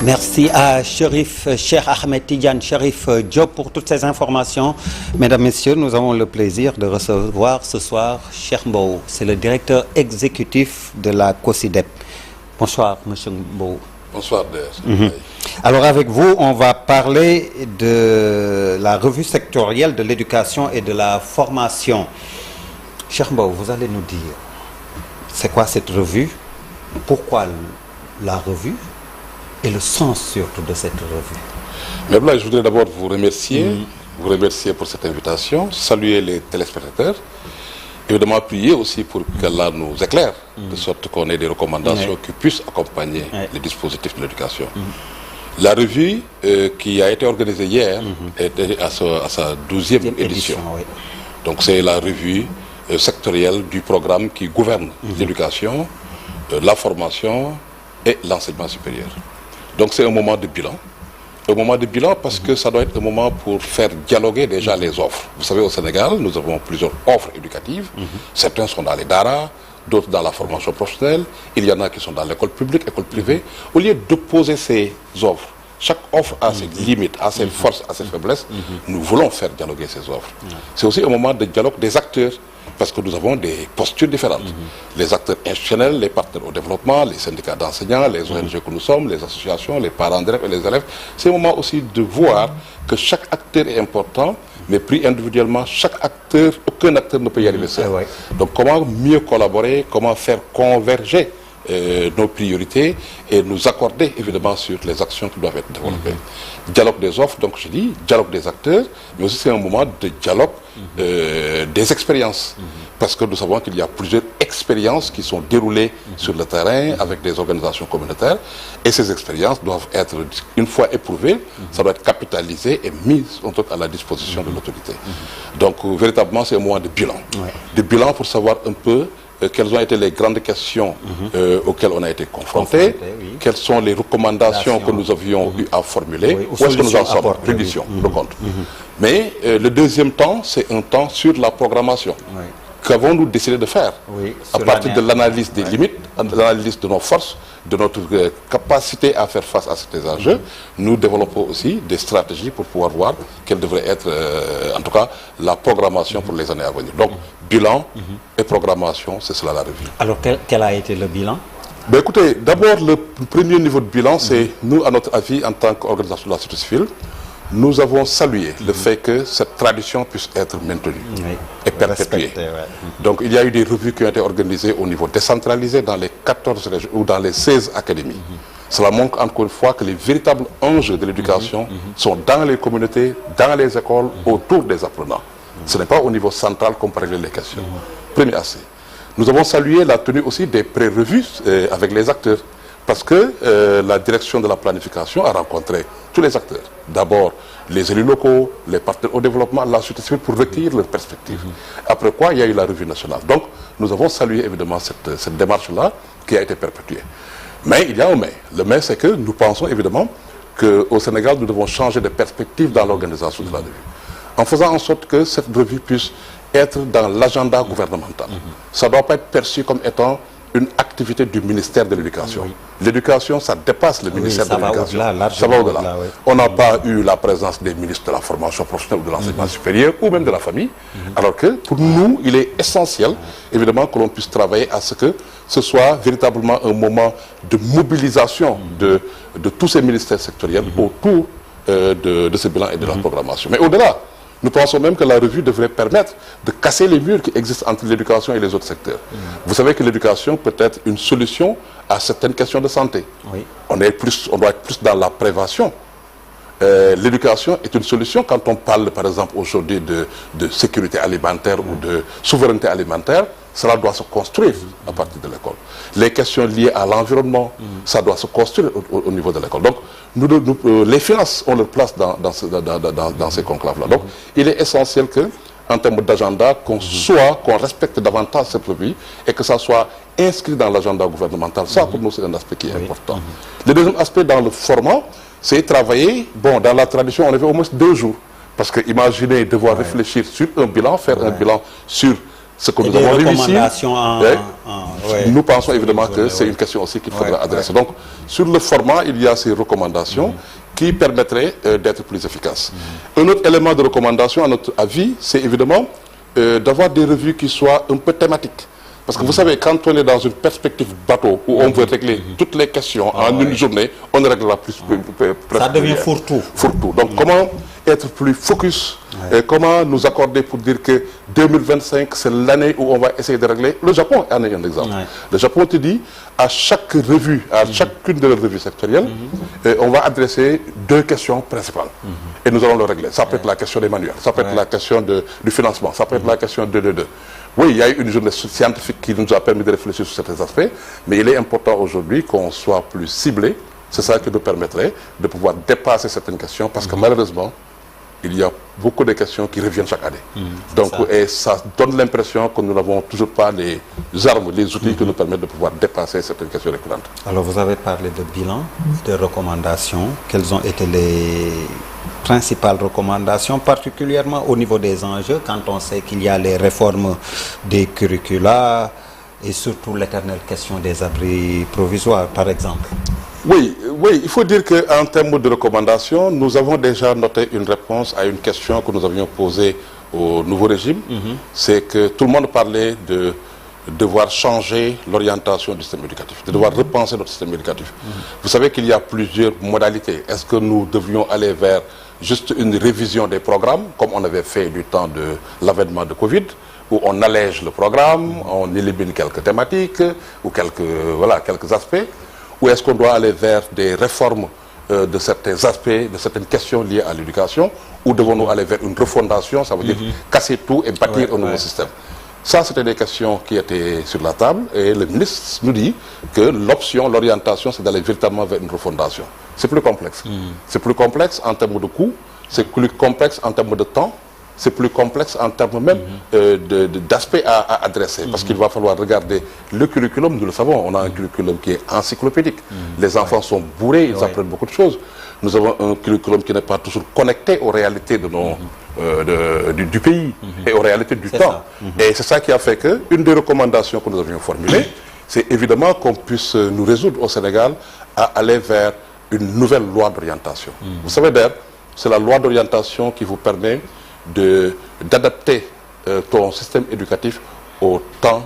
Merci à Cheikh Ahmed Tidiane Chérif Diop pour toutes ces informations. Mesdames, Messieurs, nous avons le plaisir de recevoir ce soir Cheikh Mbow. C'est le directeur exécutif de la COSYDEP. Bonsoir, Monsieur Mbow. Bonsoir, Der. Alors avec vous, on va parler de la revue sectorielle de l'éducation et de la formation. Cheikh Mbow, vous allez nous dire, c'est quoi cette revue? Pourquoi la revue? Et le sens surtout de cette revue. Mais là, je voudrais d'abord vous remercier pour cette invitation, saluer les téléspectateurs, évidemment prier aussi pour qu'Allah nous éclaire, de sorte qu'on ait des recommandations qui puissent accompagner les dispositifs de l'éducation. La revue qui a été organisée hier était à sa 12e édition. Donc c'est la revue sectorielle du programme qui gouverne l'éducation, la formation et l'enseignement supérieur. Donc c'est un moment de bilan. Un moment de bilan parce que ça doit être un moment pour faire dialoguer déjà les offres. Vous savez, au Sénégal, nous avons plusieurs offres éducatives. Certains sont dans les daara, d'autres dans la formation professionnelle. Il y en a qui sont dans l'école publique, école privée. Au lieu d'opposer ces offres, chaque offre a ses limites, a ses forces, a ses faiblesses. Nous voulons faire dialoguer ces offres. C'est aussi un moment de dialogue des acteurs. Parce que nous avons des postures différentes. Les acteurs institutionnels, les partenaires au développement, les syndicats d'enseignants, les ONG que nous sommes, les associations, les parents d'élèves et les élèves. C'est un moment aussi de voir que chaque acteur est important, mais pris individuellement, chaque acteur, aucun acteur ne peut y arriver seul. Donc comment mieux collaborer, comment faire converger nos priorités et nous accorder évidemment sur les actions qui doivent être développées. Dialogue des offres, donc je dis, dialogue des acteurs, mais aussi c'est un moment de dialogue des expériences. Parce que nous savons qu'il y a plusieurs expériences qui sont déroulées sur le terrain avec des organisations communautaires et ces expériences doivent être, une fois éprouvées, ça doit être capitalisé et mis à la disposition de l'autorité. Donc véritablement c'est un moment de bilan. De bilan pour savoir un peu quelles ont été les grandes questions auxquelles on a été confrontés, quelles sont les recommandations que nous avions eu à formuler, où est-ce que nous en sommes, prédiction, le compte. Mais le deuxième temps, c'est un temps sur la programmation. Qu'avons-nous décidé de faire à partir de l'analyse des limites, de l'analyse de nos forces, de notre capacité à faire face à ces enjeux, nous développons aussi des stratégies pour pouvoir voir quelle devrait être, en tout cas, la programmation pour les années à venir. Donc, bilan et programmation, c'est cela la revue. Alors, quel a été le bilan? Ben, écoutez, d'abord, le premier niveau de bilan, c'est nous, à notre avis, en tant qu'organisation de la société civile, nous avons salué le fait que cette tradition puisse être maintenue et perpétuée. Donc il y a eu des revues qui ont été organisées au niveau décentralisé dans les 14 régions ou dans les 16 académies. Cela montre encore une fois que les véritables enjeux de l'éducation sont dans les communautés, dans les écoles, autour des apprenants. Ce n'est pas au niveau central qu'on peut régler les questions. Premier aspect. Nous avons salué la tenue aussi des pré-revues avec les acteurs. Parce que la direction de la planification a rencontré tous les acteurs. D'abord, les élus locaux, les partenaires au développement, la société civile pour recueillir leurs perspectives. Après quoi, il y a eu la revue nationale. Donc, nous avons salué évidemment cette démarche-là qui a été perpétuée. Mais il y a un mais. Le mais, c'est que nous pensons évidemment qu'au Sénégal, nous devons changer de perspective dans l'organisation de la revue. En faisant en sorte que cette revue puisse être dans l'agenda gouvernemental. Ça ne doit pas être perçu comme étant une activité du ministère de l'Éducation. L'éducation, ça dépasse le ministère de l'Éducation. Ça va au-delà. On n'a pas eu la présence des ministres de la formation professionnelle ou de l'enseignement supérieur ou même de la famille. Alors que pour nous, il est essentiel, évidemment, que l'on puisse travailler à ce que ce soit véritablement un moment de mobilisation de tous ces ministères sectoriels autour de ce bilan et de la programmation. Mais au-delà, nous pensons même que la revue devrait permettre de casser les murs qui existent entre l'éducation et les autres secteurs. Vous savez que l'éducation peut être une solution à certaines questions de santé. On doit être plus dans la prévention. L'éducation est une solution quand on parle, par exemple, aujourd'hui de sécurité alimentaire ou de souveraineté alimentaire. Cela doit se construire à partir de l'école. Les questions liées à l'environnement, ça doit se construire au niveau de l'école. Donc, les finances ont leur place dans ces conclaves-là. Donc, il est essentiel que, en termes d'agenda, qu'on respecte davantage cette revue et que ça soit inscrit dans l'agenda gouvernemental. Ça, pour nous, c'est un aspect qui est important. Le deuxième aspect dans le format, c'est travailler, bon, dans la tradition, on avait au moins 2 jours. Parce que imaginez devoir réfléchir sur un bilan, faire un bilan sur ce que nous avons réussi. Nous pensons évidemment que c'est une question aussi qu'il faudra adresser. Donc, sur le format, il y a ces recommandations qui permettraient d'être plus efficaces. Un autre élément de recommandation, à notre avis, c'est évidemment d'avoir des revues qui soient un peu thématiques. Parce que vous savez, quand on est dans une perspective bateau où on veut régler toutes les questions en une journée, on ne réglera plus. Ça devient fourre-tout. Fourre-tout. Donc, comment être plus focus et comment nous accorder pour dire que 2025, c'est l'année où on va essayer de régler. Le Japon en est un exemple. Le Japon te dit, à chaque revue, à chacune de leurs revues sectorielles, on va adresser 2 questions principales. Et nous allons le régler. Ça peut être la question des manuels, ça peut être la question du financement, ça peut être la question de. Oui, il y a eu une journée scientifique qui nous a permis de réfléchir sur certains aspects, mais il est important aujourd'hui qu'on soit plus ciblé. C'est ça qui nous permettrait de pouvoir dépasser certaines questions, parce que malheureusement, il y a beaucoup de questions qui reviennent chaque année. Donc, et ça donne l'impression que nous n'avons toujours pas les armes, les outils qui nous permettent de pouvoir dépasser certaines questions récurrentes. Alors, vous avez parlé de bilan, de recommandations. Quelles ont été les principales recommandations, particulièrement au niveau des enjeux, quand on sait qu'il y a les réformes des curricula et surtout l'éternelle question des abris provisoires, par exemple? Oui, il faut dire qu'en termes de recommandations, nous avons déjà noté une réponse à une question que nous avions posée au nouveau régime. C'est que tout le monde parlait de devoir changer l'orientation du système éducatif, de devoir repenser notre système éducatif. Vous savez qu'il y a plusieurs modalités. Est-ce que nous devions aller vers juste une révision des programmes, comme on avait fait du temps de l'avènement de Covid, où on allège le programme, on élimine quelques thématiques ou quelques aspects, ou est-ce qu'on doit aller vers des réformes de certains aspects, de certaines questions liées à l'éducation, ou devons-nous aller vers une refondation, ça veut dire casser tout et bâtir un nouveau système? Ça, c'était des questions qui étaient sur la table, et le ministre nous dit que l'option, l'orientation, c'est d'aller véritablement vers une refondation. C'est plus complexe. C'est plus complexe en termes de coûts, c'est plus complexe en termes de temps, c'est plus complexe en termes même d'aspects à adresser. Parce qu'il va falloir regarder le curriculum, nous le savons, on a un curriculum qui est encyclopédique. Les enfants sont bourrés, ils apprennent beaucoup de choses. Nous avons un curriculum qui n'est pas toujours connecté aux réalités de du pays et aux réalités du temps. Et c'est ça qui a fait qu'une des recommandations que nous avions formulées, c'est évidemment qu'on puisse nous résoudre au Sénégal à aller vers une nouvelle loi d'orientation. Vous savez d'ailleurs, c'est la loi d'orientation qui vous permet d'adapter ton système éducatif au temps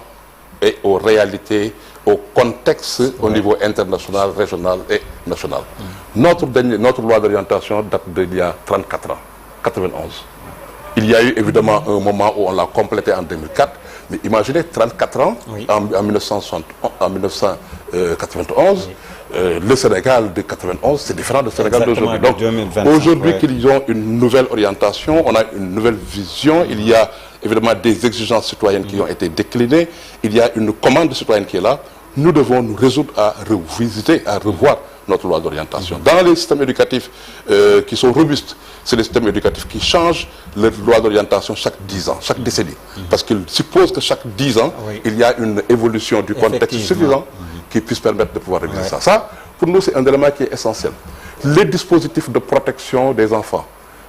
et aux réalités, au contexte au niveau international, régional et national. Notre loi d'orientation date d'il y a 34 ans, 91. Il y a eu évidemment un moment où on l'a complété en 2004, mais imaginez 34 ans, en 1991, le Sénégal de 91, c'est différent du Sénégal d'aujourd'hui. Donc aujourd'hui qu'ils ont une nouvelle orientation, on a une nouvelle vision, il y a évidemment des exigences citoyennes qui ont été déclinées, il y a une commande citoyenne qui est là. Nous devons nous résoudre à revisiter, à revoir notre loi d'orientation. Dans les systèmes éducatifs qui sont robustes, c'est les systèmes éducatifs qui changent leur loi d'orientation chaque 10 ans, chaque décennie. Parce qu'ils supposent que chaque 10 ans, il y a une évolution du contexte suffisant qui puisse permettre de pouvoir réviser ça. Ça, pour nous, c'est un élément qui est essentiel. Les dispositifs de protection des enfants.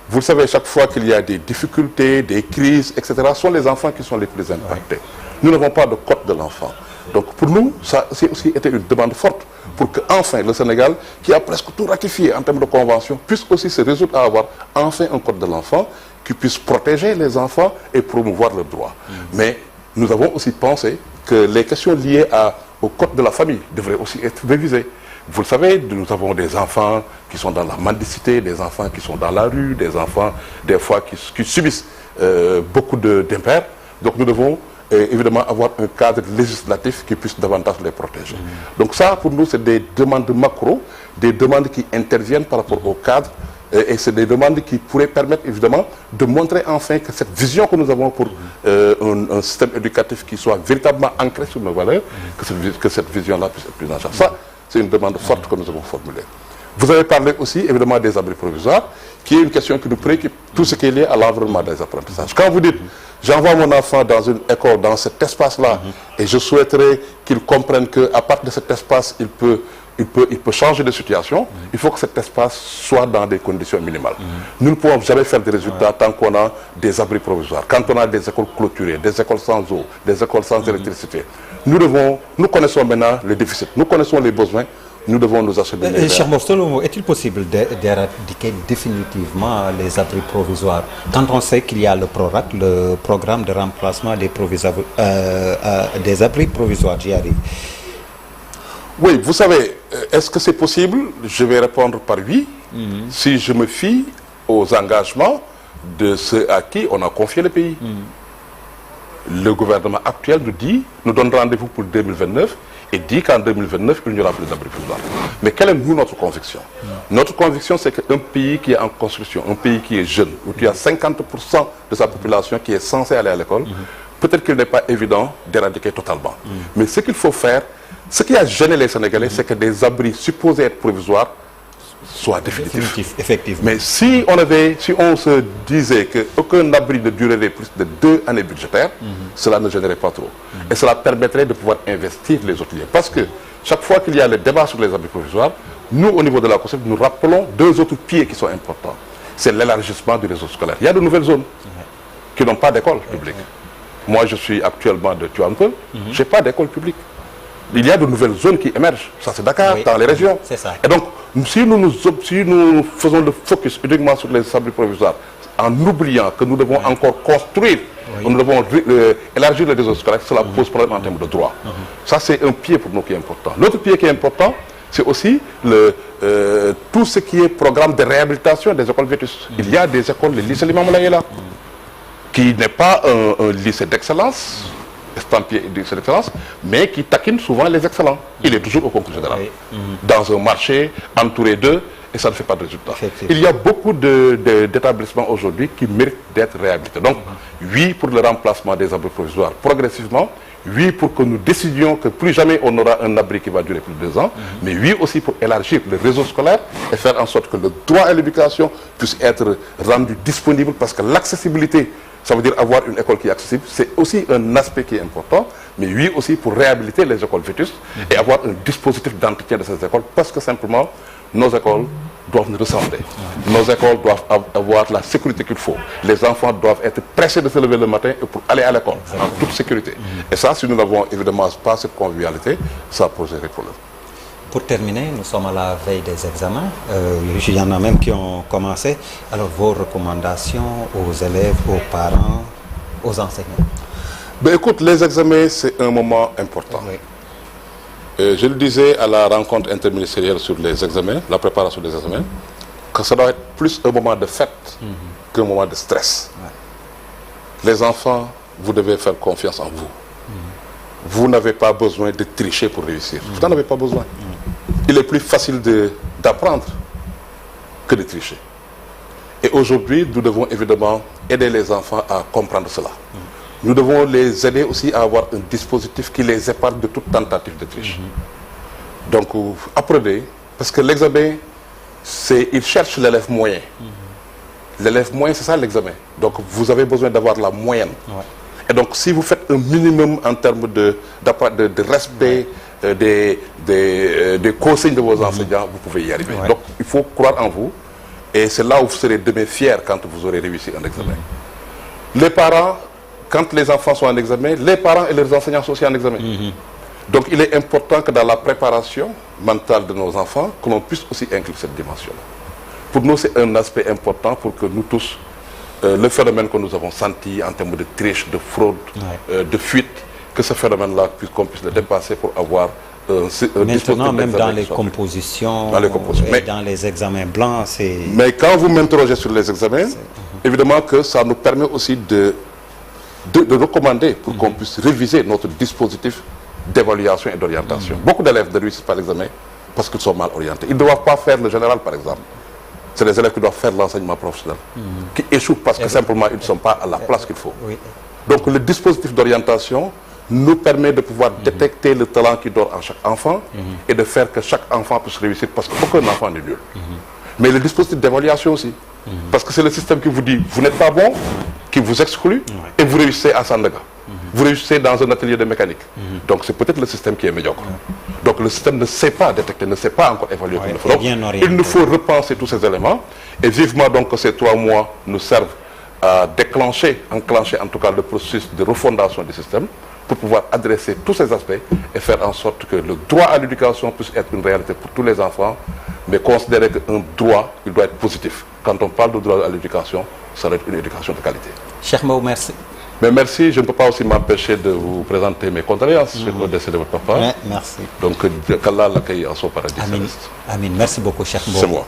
Vous le savez, chaque fois qu'il y a des difficultés, des crises, etc., ce sont les enfants qui sont les plus impactés. Nous n'avons pas de code de l'enfant. Donc pour nous, ça a aussi été une demande forte pour que enfin le Sénégal, qui a presque tout ratifié en termes de convention, puisse aussi se résoudre à avoir enfin un code de l'enfant qui puisse protéger les enfants et promouvoir leurs droits. Mais nous avons aussi pensé que les questions liées au code de la famille devraient aussi être révisées. Vous le savez, nous avons des enfants qui sont dans la mendicité, des enfants qui sont dans la rue, des enfants des fois qui subissent beaucoup d'impairs. Donc nous devons évidemment avoir un cadre législatif qui puisse davantage les protéger. Donc ça, pour nous, c'est des demandes macro, des demandes qui interviennent par rapport au cadre, et c'est des demandes qui pourraient permettre évidemment de montrer enfin que cette vision que nous avons pour un système éducatif qui soit véritablement ancré sur nos valeurs, que cette vision-là puisse être prise en charge. Ça, c'est une demande forte que nous avons formulée. Vous avez parlé aussi évidemment des abris provisoires, qui est une question qui nous préoccupe, tout ce qui est lié à l'environnement des apprentissages. Quand vous dites, j'envoie mon enfant dans une école, dans cet espace-là, et je souhaiterais qu'il comprenne qu'à partir de cet espace, il il peut changer de situation. Il faut que cet espace soit dans des conditions minimales. Nous ne pouvons jamais faire des résultats tant qu'on a des abris provisoires, quand on a des écoles clôturées, des écoles sans eau, des écoles sans électricité. Nous connaissons maintenant les déficits, nous connaissons les besoins, nous devons nous acheminer. Cher Morceau, est-il possible d'éradiquer définitivement les abris provisoires quand on sait qu'il y a le PRORAC, le programme de remplacement des abris provisoires? J'y arrive. Oui, vous savez, est-ce que c'est possible? Je vais répondre par oui, si je me fie aux engagements de ceux à qui on a confié le pays. Le gouvernement actuel nous donne rendez-vous pour 2029 et dit qu'en 2029, il n'y aura plus d'abri provisoire. Mais quelle est notre conviction? Notre conviction, c'est qu'un pays qui est en construction, un pays qui est jeune, où il y a 50% de sa population qui est censée aller à l'école, peut-être qu'il n'est pas évident d'éradiquer totalement. Mais ce qu'il faut faire, ce qui a gêné les Sénégalais, c'est que des abris supposés être provisoires soient définitifs. Effectivement. Mais si on se disait qu'aucun abri ne durerait plus de 2 années budgétaires, cela ne gênerait pas trop. Et cela permettrait de pouvoir investir les autres liens. Parce que chaque fois qu'il y a le débat sur les abris provisoires, nous, au niveau de la COSEF, nous rappelons 2 autres pieds qui sont importants. C'est l'élargissement du réseau scolaire. Il y a de nouvelles zones qui n'ont pas d'école publique. Moi, je suis actuellement de Tivaouane, je n'ai pas d'école publique. Il y a de nouvelles zones qui émergent. Ça, c'est Dakar, dans les régions. C'est ça. Et donc, si nous faisons le focus uniquement sur les abris provisoires, en oubliant que nous devons encore construire, nous devons élargir le réseau scolaire, cela pose problème en termes de droit. Ça, c'est un pied pour nous qui est important. L'autre pied qui est important, c'est aussi tout ce qui est programme de réhabilitation des écoles vétustes. Il y a des écoles, le lycée Limamou Laye là, qui n'est pas un lycée d'excellence, estampillé lycée d'excellence, mais qui taquine souvent les excellents. Il est toujours au concours général. Dans un marché entouré d'eux, et ça ne fait pas de résultat. Il y a beaucoup d'établissements aujourd'hui qui méritent d'être réhabilités. Donc, oui pour le remplacement des abris provisoires progressivement, oui pour que nous décidions que plus jamais on aura un abri qui va durer plus de 2 ans, mais oui aussi pour élargir le réseau scolaire et faire en sorte que le droit à l'éducation puisse être rendu disponible, parce que l'accessibilité, ça veut dire avoir une école qui est accessible, c'est aussi un aspect qui est important, mais oui aussi pour réhabiliter les écoles vétustes et avoir un dispositif d'entretien de ces écoles, parce que simplement, nos écoles doivent nous ressembler. Nos écoles doivent avoir la sécurité qu'il faut. Les enfants doivent être pressés de se lever le matin pour aller à l'école, en toute sécurité. Et ça, si nous n'avons évidemment pas cette convivialité, ça poserait problème. Pour terminer, nous sommes à la veille des examens. Il y en a même qui ont commencé. Alors, vos recommandations aux élèves, aux parents, aux enseignants? Ben, écoute, les examens, c'est un moment important. Je le disais à la rencontre interministérielle sur les examens, la préparation des examens, que ça doit être plus un moment de fête qu'un moment de stress. Les enfants, vous devez faire confiance en vous. Vous n'avez pas besoin de tricher pour réussir. Vous n'en avez pas besoin. Il est plus facile d'apprendre que de tricher. Et aujourd'hui, nous devons évidemment aider les enfants à comprendre cela. Nous devons les aider aussi à avoir un dispositif qui les épargne de toute tentative de triche. Donc, apprenez, parce que l'examen, il cherche l'élève moyen. L'élève moyen, c'est ça l'examen. Donc, vous avez besoin d'avoir la moyenne. Et donc, si vous faites un minimum en termes de respect des consignes de vos enseignants, vous pouvez y arriver. Donc, il faut croire en vous. Et c'est là où vous serez demain fiers quand vous aurez réussi un examen. Les parents, quand les enfants sont en examen, les parents et leurs enseignants sont aussi en examen. Donc, il est important que dans la préparation mentale de nos enfants, que l'on puisse aussi inclure cette dimension. Pour nous, c'est un aspect important pour que nous tous, le phénomène que nous avons senti en termes de triche, de fraude, de fuite, que ce phénomène-là, qu'on puisse le dépasser pour avoir un maintenant, même dans les compositions, et dans les examens blancs, c'est... Mais quand vous m'interrogez sur les examens, évidemment que ça nous permet aussi de recommander pour qu'on puisse réviser notre dispositif d'évaluation et d'orientation. Beaucoup d'élèves ne réussissent pas l'examen parce qu'ils sont mal orientés. Ils ne doivent pas faire le général, par exemple. C'est les élèves qui doivent faire l'enseignement professionnel, qui échouent parce que simplement ils ne sont pas à la place qu'il faut. Donc le dispositif d'orientation nous permet de pouvoir détecter le talent qui dort en chaque enfant et de faire que chaque enfant puisse réussir, parce qu'aucun enfant n'est nul. Mais le dispositif d'évaluation aussi, parce que c'est le système qui vous dit vous n'êtes pas bon, qui vous exclut, et vous réussissez à Sandaga. Vous réussissez dans un atelier de mécanique. Donc c'est peut-être le système qui est médiocre. Donc le système ne sait pas détecter, ne sait pas encore évaluer comme il faut. Donc, il nous faut repenser tous ces éléments et vivement donc que ces 3 mois nous servent à enclencher en tout cas le processus de refondation du système pour pouvoir adresser tous ces aspects et faire en sorte que le droit à l'éducation puisse être une réalité pour tous les enfants, mais considérer qu'un droit, il doit être positif. Quand on parle de droit à l'éducation, ça doit être une éducation de qualité. Cheikh Mbow, merci. Mais merci, je ne peux pas aussi m'empêcher de vous présenter mes condoléances sur le décès de votre papa. Ouais, merci. Donc, qu'Allah l'accueille en son paradis céleste. Amin. Merci beaucoup, Cheikh Mbow. C'est moi.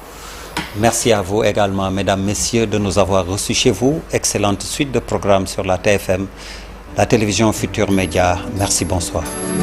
Merci à vous également, mesdames, messieurs, de nous avoir reçus chez vous. Excellente suite de programmes sur la TFM, la télévision Futur Média. Merci, bonsoir.